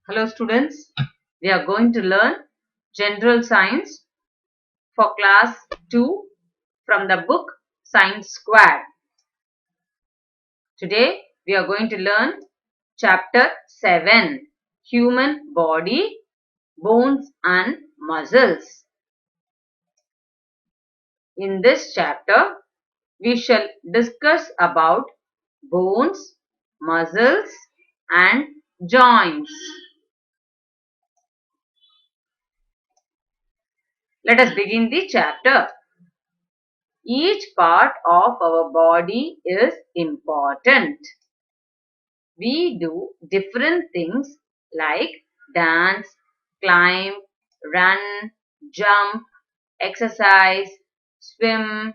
Hello students, we are going to learn General Science for class 2 from the book Science Squad. Today we are going to learn chapter 7, Human Body, Bones and Muscles. In this chapter we shall discuss about bones, muscles and joints. Let us begin the chapter. Each part of our body is important. We do different things like dance, climb, run, jump, exercise, swim,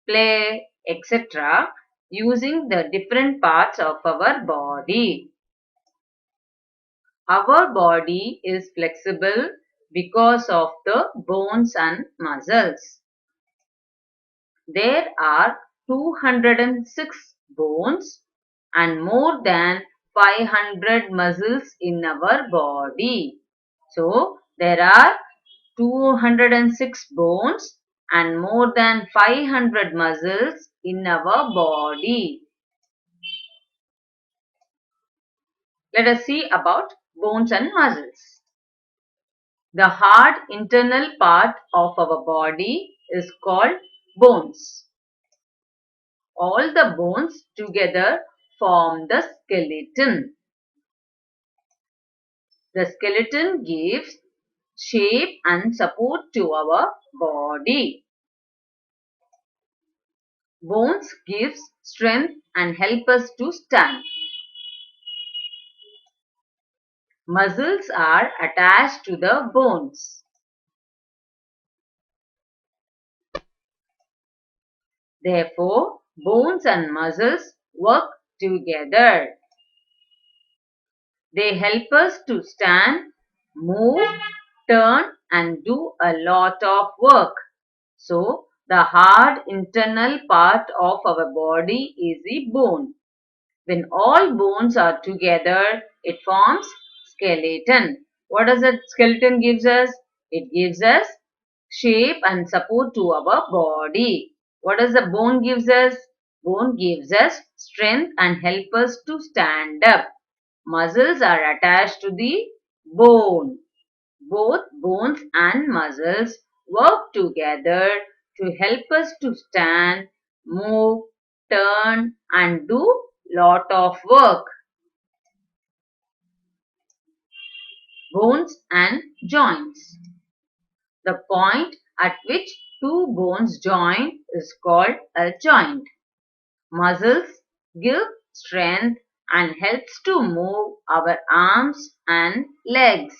play, etc. using the different parts of our body. Our body is flexible because of the bones and muscles. There are 206 bones and more than 500 muscles in our body. So, there are 206 bones and more than 500 muscles in our body. Let us see about bones and muscles. The hard internal part of our body is called bones. All the bones together form the skeleton. The skeleton gives shape and support to our body. Bones gives strength and help us to stand. Muscles are attached to the bones. Therefore, bones and muscles work together. They help us to stand, move, turn and do a lot of work. So, the hard internal part of our body is the bone. When all bones are together, it forms skeleton. What does that skeleton gives us? It gives us shape and support to our body. What does the bone gives us? Bone gives us strength and help us to stand up. Muscles are attached to the bone. Both bones and muscles work together to help us to stand, move, turn and do lot of work. Bones and joints. The point at which two bones join is called a joint. Muscles give strength and helps to move our arms and legs.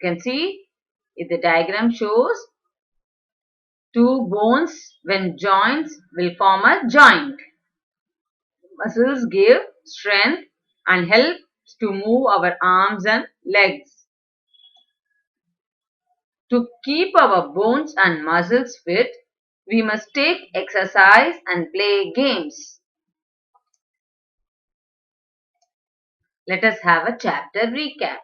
You can see if the diagram shows two bones when joints will form a joint. Muscles give strength and help to move our arms and legs. To keep our bones and muscles fit, we must take exercise and play games. Let us have a chapter recap.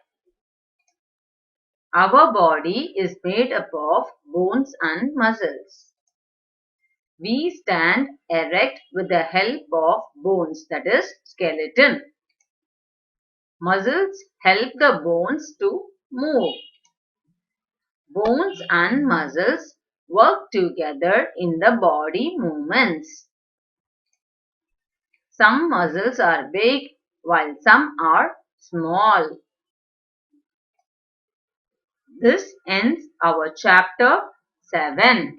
Our body is made up of bones and muscles. We stand erect with the help of bones, that is skeleton. Muscles help the bones to move. Bones and muscles work together in the body movements. Some muscles are big while some are small. This ends our chapter 7.